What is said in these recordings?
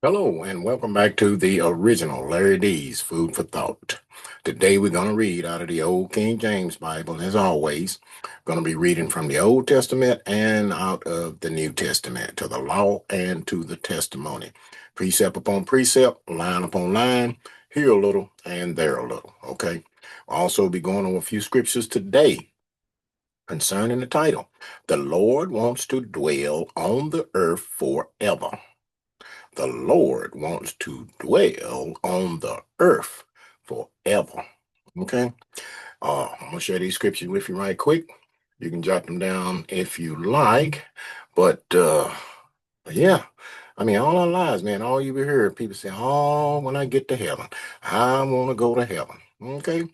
Hello and welcome back to the original Larry D's Food for Thought. Today we're going to read out of the Old King James Bible, as always. Going to be reading from the Old Testament and out of the New Testament, to the law and to the testimony. Precept upon precept, line upon line, here a little and there a little. Okay. We'll also be going over a few scriptures today concerning the title. The Lord wants to dwell on the earth forever. The Lord wants to dwell on the earth forever. Okay. I'm gonna share these scriptures with you right quick. You can jot them down if you like. But yeah, I mean, all our lives, man, all you hear people say, "Oh, when I get to heaven, I want to go to heaven." Okay.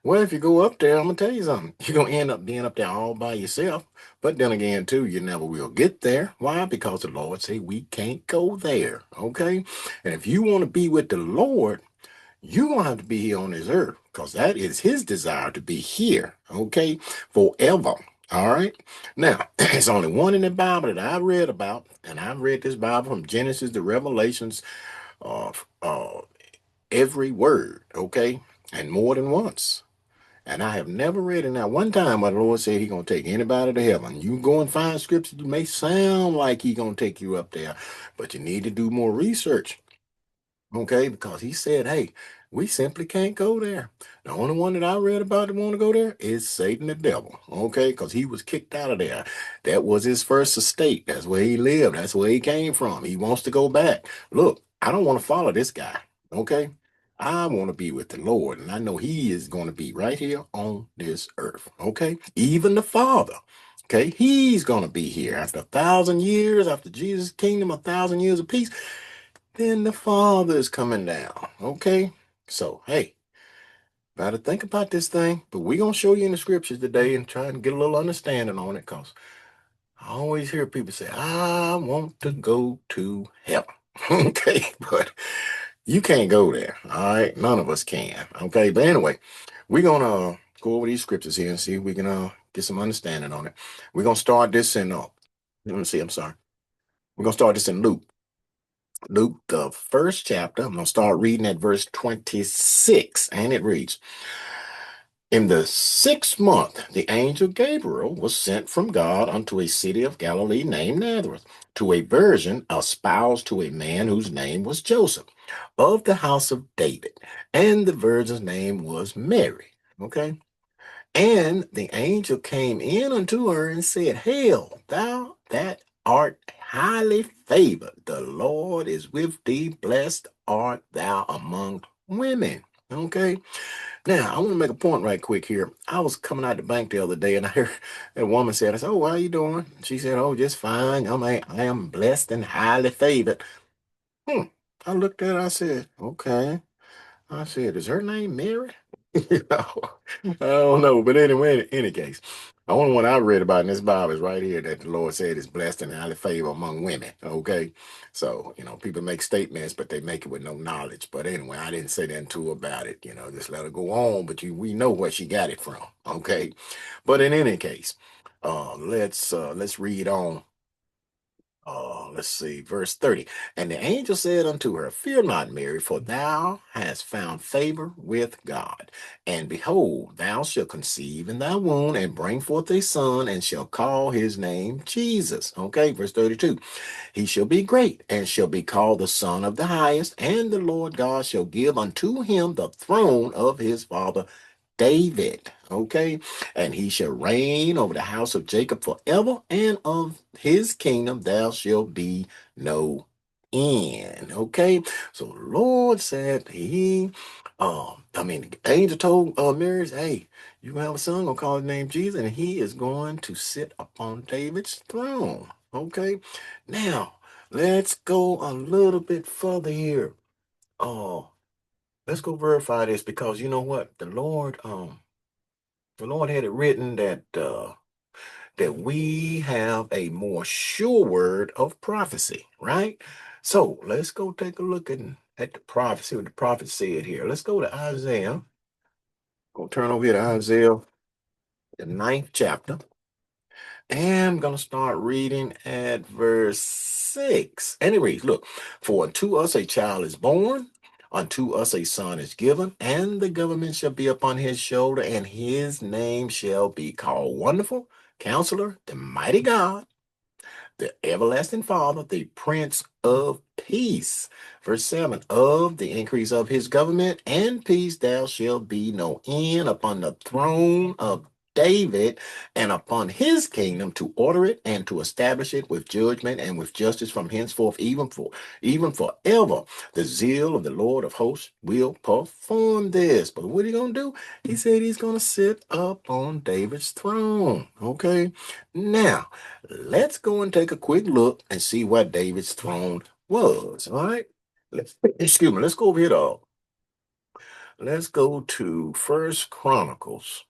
Well, if you go up there, I'm gonna tell you something. You're gonna end up being up there all by yourself. But then again, too, you never will get there. Why? Because the Lord say we can't go there. Okay. And if you want to be with the Lord, you're gonna have to be here on this earth, because that is his desire to be here, okay, forever. All right. Now, there's only one in the Bible that I read about, and I've read this Bible from Genesis to Revelations of every word, okay, and more than once. And I have never read in that one time where the Lord said He's gonna take anybody to heaven. You can go and find scriptures, it may sound like He's gonna take you up there, but you need to do more research. Okay, because he said, hey, we simply can't go there. The only one that I read about that want to go there is Satan the devil. Okay, because he was kicked out of there. That was his first estate. That's where he lived. That's where he came from. He wants to go back. Look, I don't want to follow this guy. Okay. I want to be with the Lord, and I know He is going to be right here on this earth. Okay. Even the Father. Okay. He's going to be here after 1,000 years, after Jesus' kingdom, 1,000 years of peace. Then the Father is coming down. Okay? So, hey, gotta think about this thing. But we're going to show you in the scriptures today and try and get a little understanding on it, because I always hear people say, I want to go to heaven. Okay? But you can't go there. All right? None of us can. Okay? But anyway, we're going to go over these scriptures here and see if we can get some understanding on it. We're going to start this in, let me see, I'm sorry. We're going to start this in Luke. Luke, the first chapter. I'm going to start reading at verse 26, and it reads, in the 6th month, the angel Gabriel was sent from God unto a city of Galilee named Nazareth, to a virgin espoused to a man whose name was Joseph, of the house of David. And the virgin's name was Mary. Okay. And the angel came in unto her and said, hail, thou that art highly favored. The Lord is with thee. Blessed art thou among women. Okay. Now, I want to make a point right quick here. I was coming out the bank the other day and I heard a woman said, I said, oh, how you doing? She said, oh, just fine. I am blessed and highly favored. Hmm. I looked at her, I said, okay. I said, is her name Mary? You know, I don't know. But anyway, in any case, the only one I read about in this Bible is right here, that the Lord said is blessed and highly favored among women. Okay. So, people make statements, but they make it with no knowledge. But anyway, I didn't say nothing to her about it. Just let her go on. But we know where she got it from. Okay. But in any case, let's read on. Let's see, verse 30. And the angel said unto her, fear not, Mary, for thou hast found favor with God. And behold, thou shalt conceive in thy womb and bring forth a son, and shall call his name Jesus. Okay, verse 32. He shall be great, and shall be called the Son of the Highest, and the Lord God shall give unto him the throne of his father David. Okay. And he shall reign over the house of Jacob forever, and of his kingdom there shall be no end. Okay. So the Lord said the angel told Mary, hey, you have a son, gonna call his name Jesus, and he is going to sit upon David's throne. Okay. Now, let's go a little bit further here. Oh, let's go verify this, because you know what? The Lord had it written that we have a more sure word of prophecy, right? So let's go take a look at the prophecy, what the prophet said here. Let's go to Isaiah. Go turn over here to Isaiah, the 9th chapter. And I'm going to start reading at verse 6. And it reads, look, for unto us a child is born, unto us a son is given, and the government shall be upon his shoulder, and his name shall be called Wonderful, Counselor, the Mighty God, the everlasting Father, the Prince of Peace. Verse 7, of the increase of his government and peace there shall be no end upon the throne of David and upon his kingdom to order it and to establish it with judgment and with justice from henceforth even forever. The zeal of the Lord of hosts will perform this. But what are you going to do? He said he's going to sit up on David's throne. Okay. Now, let's go and take a quick look and see what David's throne was. All right. Excuse me. Let's go over here to let's go to First Chronicles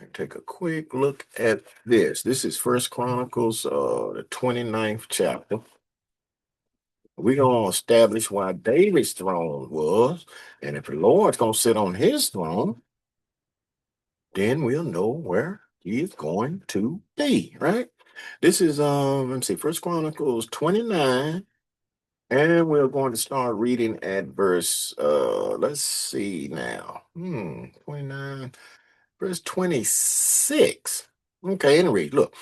and take a quick look at this. This is First Chronicles, the 29th chapter. We're gonna establish why David's throne was, and if the Lord's gonna sit on his throne, then we'll know where he is going to be, right? This is let me see, First Chronicles 29, and we're going to start reading at verse let's see now. 29. Verse 26. Okay, and read. Look,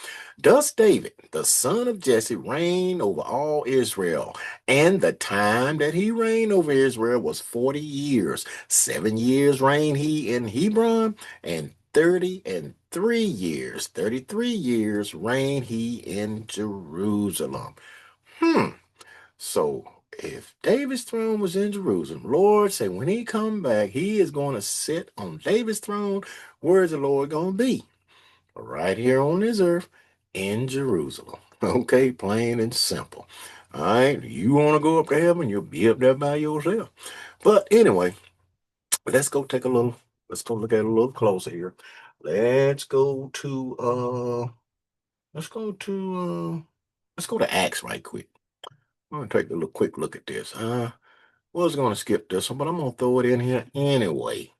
thus David, the son of Jesse, reigned over all Israel. And the time that he reigned over Israel was 40 years. 7 years reigned he in Hebron, and 33 years, 33 years reigned he in Jerusalem. Hmm. So if David's throne was in Jerusalem, Lord say when he come back, he is going to sit on David's throne. Where is the Lord going to be? Right here on this earth in Jerusalem. Okay, plain and simple. All right, you want to go up to heaven, you'll be up there by yourself. But anyway, let's go take a little, let's go look at it a little closer here. Let's go to let's go to let's go to Acts right quick. I'm gonna take a little quick look at this. Was going to skip this one, but I'm going to throw it in here anyway.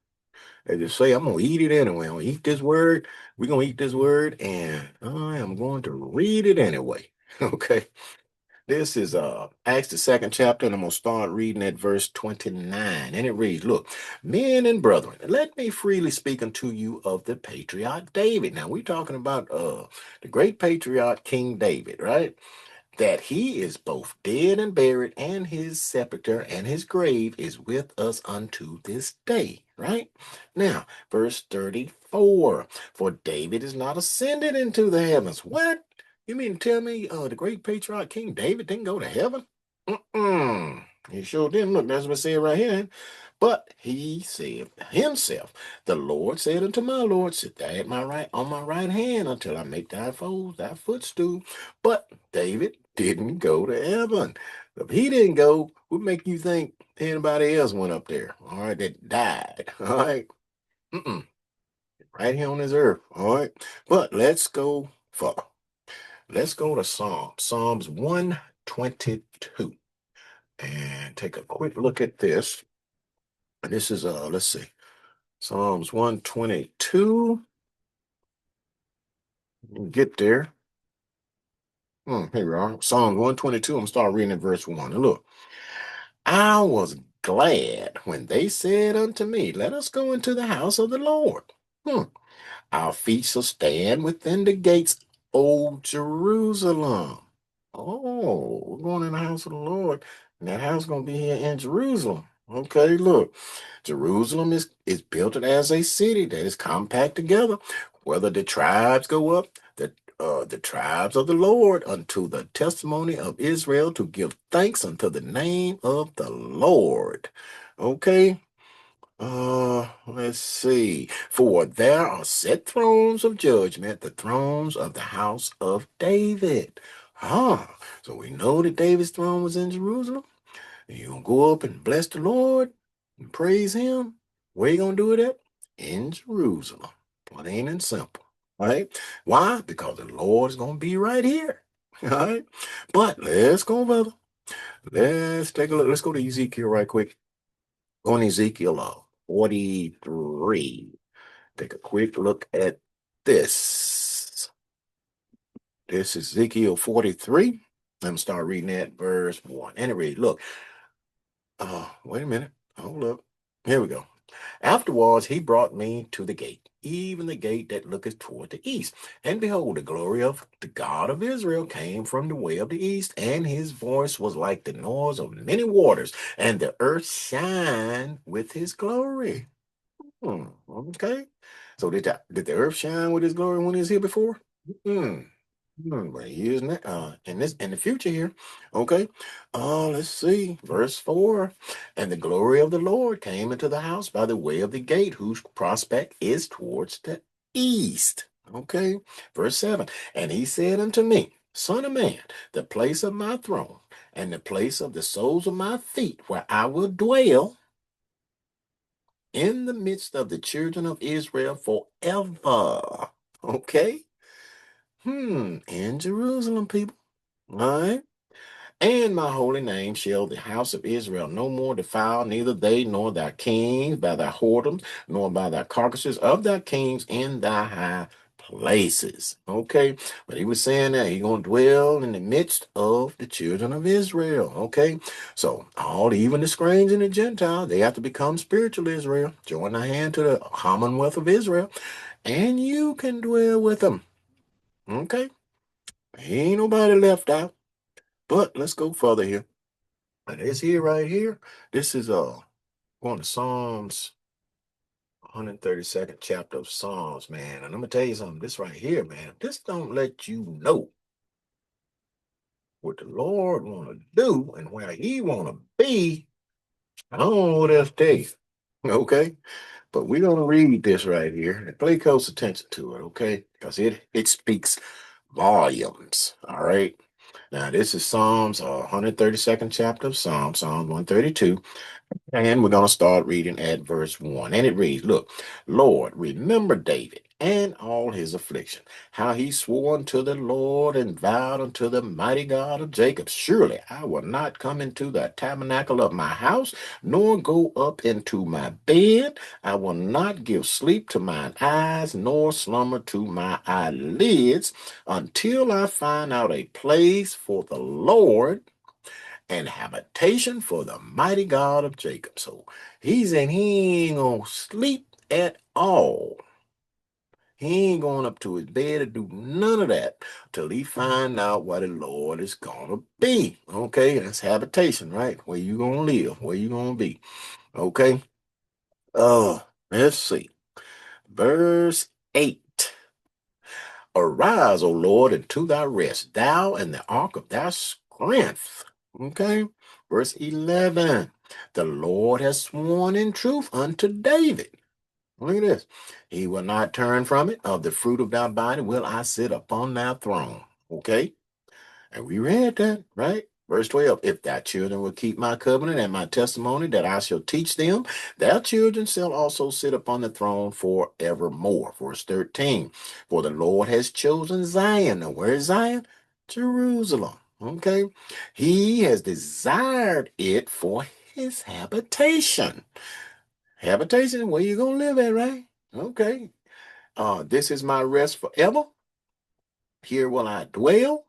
As you say, I'm going to eat it anyway. I'm going to eat this word. We're going to eat this word, and I am going to read it anyway. Okay. This is Acts the second chapter, and I'm going to start reading at verse 29. And it reads, look, men and brethren, let me freely speak unto you of the patriarch David. Now, we're talking about the great patriarch King David, right? That he is both dead and buried, and his sepulchre and his grave is with us unto this day. Right? Now, verse 34. For David is not ascended into the heavens. What? You mean to tell me the great patriarch King David didn't go to heaven? Mm-mm. He sure didn't. Look, that's what it said right here. But he said himself, the Lord said unto my Lord, sit thou at my right on my right hand until I make thy foes thy footstool. But David didn't go to heaven. If he didn't go, what make you think anybody else went up there? All right, that died. All right. Mm-mm. Right here on this earth. All right. But let's go further. Let's go to Psalms 122 and take a quick look at this. And this is let's see. Psalms 122. Get there. Here we are. Psalms 122. I'm gonna start reading at verse 1. And look, I was glad when they said unto me, let us go into the house of the Lord. Hmm. Our feet shall stand within the gates, O Jerusalem. Oh, we're going in the house of the Lord. And that house is going to be here in Jerusalem. Okay, look. Jerusalem is built as a city that is compact together. Whether the tribes go up, the tribes of the Lord unto the testimony of Israel to give thanks unto the name of the Lord. Okay. Let's see. For there are set thrones of judgment, the thrones of the house of David. So we know that David's throne was in Jerusalem. You gonna go up and bless the Lord and praise him? Where you gonna do it at? In Jerusalem. Plain and simple. All right. Why? Because the Lord's gonna be right here. All right. But let's go further. Let's take a look. Let's go to Ezekiel right quick. On Ezekiel 43. Take a quick look at this. This is Ezekiel 43. Let me start reading at verse 1. And it reads, look, wait a minute. Hold up. Here we go. Afterwards, he brought me to the gate, even the gate that looketh toward the east. And behold, the glory of the God of Israel came from the way of the east, and his voice was like the noise of many waters, and the earth shined with his glory. Okay. So did the earth shine with his glory when he was here before? Hmm. But he is in the future here. Okay. Let's see. Verse 4. And the glory of the Lord came into the house by the way of the gate, whose prospect is towards the east. Okay. Verse 7. And he said unto me, Son of man, the place of my throne and the place of the soles of my feet, where I will dwell in the midst of the children of Israel forever. Okay. In Jerusalem, people. All right. And my holy name shall the house of Israel no more defile, neither they nor their kings by their whoredoms, nor by their carcasses of their kings in thy high places. Okay. But he was saying that he's going to dwell in the midst of the children of Israel. Okay. So even the strange and the Gentile, they have to become spiritual Israel, join their hand to the commonwealth of Israel, and you can dwell with them. Okay. Ain't nobody left out. But let's go further here. And it's here right here. This is one of Psalms, 132nd chapter of Psalms, man. And I'm gonna tell you something. This right here, man. This don't let you know what the Lord want to do and where He want to be. I don't know what else to tell you. Okay, but we're gonna read this right here and pay close attention to it. Okay, because it speaks volumes. All right. Now this is Psalms, 132nd chapter of Psalms, Psalm 132. And we're going to start reading at verse 1. And it reads, look, Lord, remember David and all his affliction, how he swore unto the Lord and vowed unto the mighty God of Jacob, surely I will not come into the tabernacle of my house, nor go up into my bed. I will not give sleep to mine eyes, nor slumber to my eyelids, until I find out a place for the Lord and habitation for the mighty God of Jacob. So he ain't gonna sleep at all. He ain't going up to his bed to do none of that till he find out what the Lord is gonna be. Okay, that's habitation, right? Where you gonna live, where you gonna be. Okay. Let's see. Verse 8. Arise, O Lord, into thy rest, thou and the ark of thy strength. Okay. Verse 11. The Lord has sworn in truth unto David. Look at this. He will not turn from it. Of the fruit of thy body will I sit upon thy throne. Okay. And we read that, right? Verse 12, if thy children will keep my covenant and my testimony that I shall teach them, their children shall also sit upon the throne forevermore. Verse 13, for the Lord has chosen Zion. Now, where is Zion? Jerusalem. Okay. He has desired it for his habitation. Habitation, where you going to live at, right? Okay. This is my rest forever. Here will I dwell,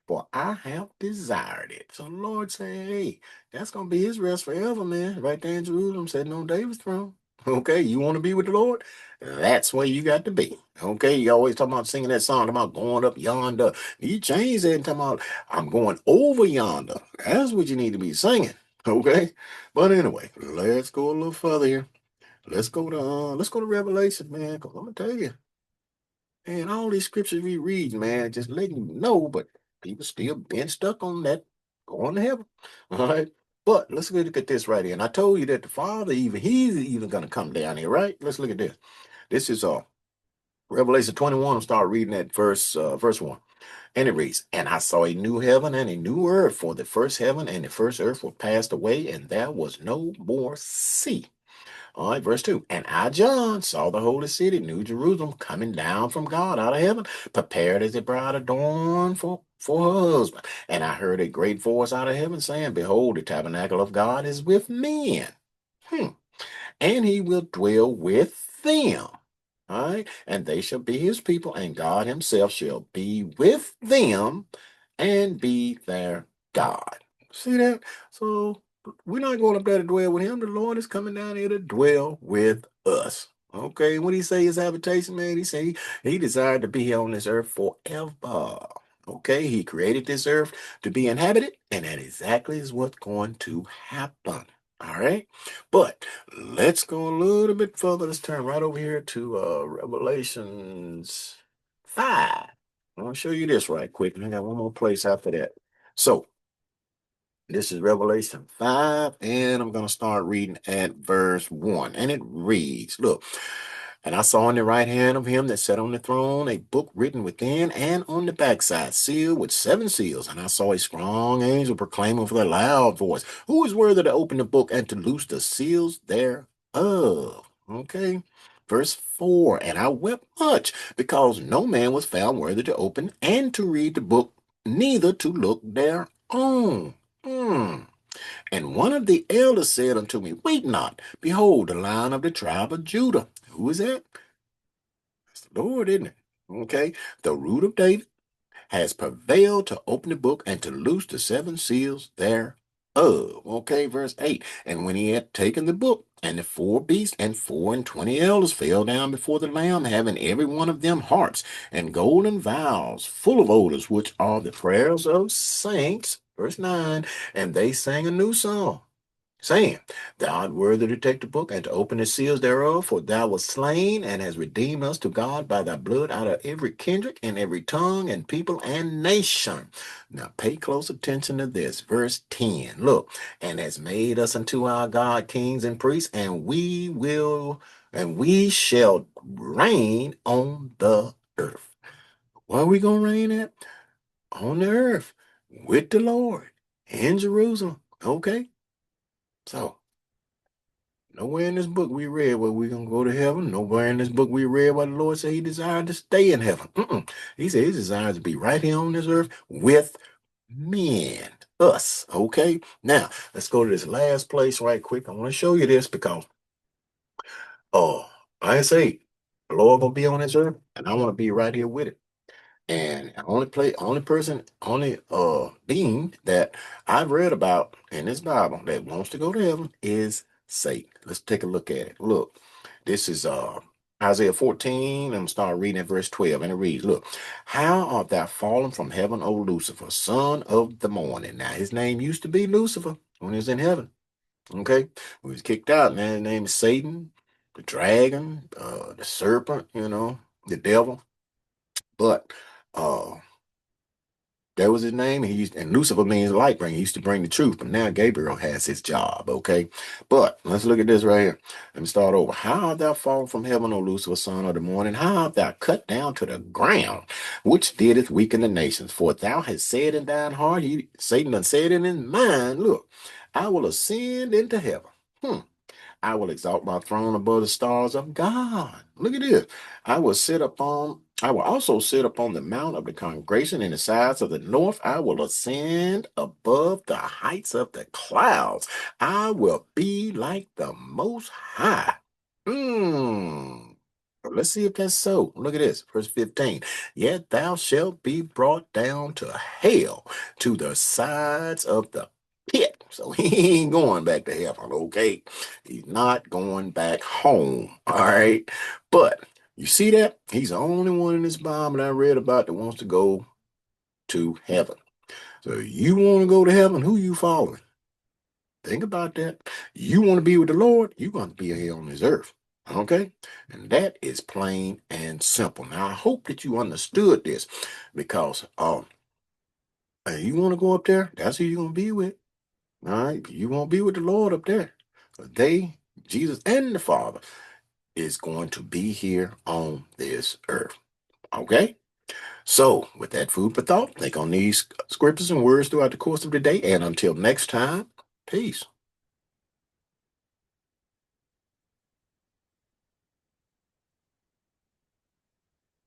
for I have desired it. So the Lord said, hey, that's going to be his rest forever, man. Right there in Jerusalem, sitting on David's throne. Okay, you want to be with the Lord? That's where you got to be. Okay, you always talking about singing that song about going up yonder. You change that and talking about I'm going over yonder. That's what you need to be singing. Okay, but anyway, let's go a little further here. Let's go to Revelation, man. Because I'm gonna tell you. And all these scriptures we read, man, just letting you know, but people still been stuck on that going to heaven. All right. But let's look at this right here. And I told you that the Father, he's even gonna come down here, right? Let's look at this. This is Revelation 21. I'll start reading at verse 1. And it reads, And I saw a new heaven and a new earth, for the first heaven and the first earth were passed away, and there was no more sea. All right, verse 2. And I, John, saw the holy city, New Jerusalem, coming down from God out of heaven, prepared as a bride adorned for her husband. And I heard a great voice out of heaven saying, Behold, the tabernacle of God is with men. And he will dwell with them. All right. And they shall be his people, and God himself shall be with them and be their God. See that? So we're not going up there to dwell with him. The Lord is coming down here to dwell with us. Okay. When he say his habitation, man, he say he desired to be here on this earth forever. Okay. He created this earth to be inhabited, and that exactly is what's going to happen. All right. But let's go a little bit further. Let's turn right over here to Revelations 5. I want to show you this right quick, and I got one more place after that. So this is Revelation 5, and I'm going to start reading at verse 1. And it reads, look, and I saw in the right hand of him that sat on the throne a book written within and on the backside, sealed with 7 seals. And I saw a strong angel proclaiming with a loud voice, who is worthy to open the book and to loose the seals thereof? Okay. Verse 4, and I wept much because no man was found worthy to open and to read the book, neither to look thereon. Hmm. And one of the elders said unto me, weep not. Behold, the Lion of the tribe of Judah. Who is that? It's the Lord, isn't it? Okay. The root of David has prevailed to open the book and to loose the 7 seals thereof. Okay, verse 8. And when he had taken the book, and the 4 beasts and 24 elders fell down before the Lamb, having every one of them harps and golden vials full of odors, which are the prayers of saints. Verse 9. And they sang a new song, saying, thou art worthy to take the book and to open the seals thereof, for thou wast slain and hast redeemed us to God by thy blood out of every kindred and every tongue and people and nation. Now pay close attention to this. Verse 10. Look, and has made us unto our God kings and priests, and we shall reign on the earth. Where are we going to reign at? On the earth with the Lord in Jerusalem. Okay? So, nowhere in this book we read where we're going to go to heaven. Nowhere in this book we read where the Lord said he desired to stay in heaven. He said he desires to be right here on this earth with men, us. Okay? Now, let's go to this last place right quick. I want to show you this because, oh, I say, the Lord going to be on this earth, and I want to be right here with it. And only being that I've read about in this Bible that wants to go to heaven is Satan. Let's take a look at it. Look, this is Isaiah 14. I'm start reading at verse 12, and it reads, look, how art thou fallen from heaven, O Lucifer, son of the morning? Now his name used to be Lucifer when he was in heaven. Okay. When he was kicked out, man, his name is Satan, the dragon, the serpent, the devil. But uh that was his name. And Lucifer means light bringer. He used to bring the truth, but now Gabriel has his job. Okay. But let's look at this right here. Let me start over. How art thou fallen from heaven, O Lucifer, son of the morning? How art thou cut down to the ground, which didst weaken the nations? For thou hast said in thine heart, Satan done said in his mind, look, I will ascend into heaven. I will exalt my throne above the stars of God. Look at this. I will also sit upon the mount of the congregation in the sides of the north. I will ascend above the heights of the clouds. I will be like the most high. Hmm. Let's see if that's so. Look at this, verse 15. Yet thou shalt be brought down to hell, to the sides of the pit. So he ain't going back to heaven, okay? He's not going back home, all right? But you see that? He's the only one in this Bible that I read about that wants to go to heaven. So you want to go to heaven, who you following? Think about that. You want to be with the Lord, you're going to be here on this earth. Okay? And that is plain and simple. Now, I hope that you understood this because you want to go up there, that's who you're going to be with. All right? You won't be with the Lord up there. They, Jesus and the Father, is going to be here on this earth. Okay? So, with that food for thought, think on these scriptures and words throughout the course of the day. And until next time, peace.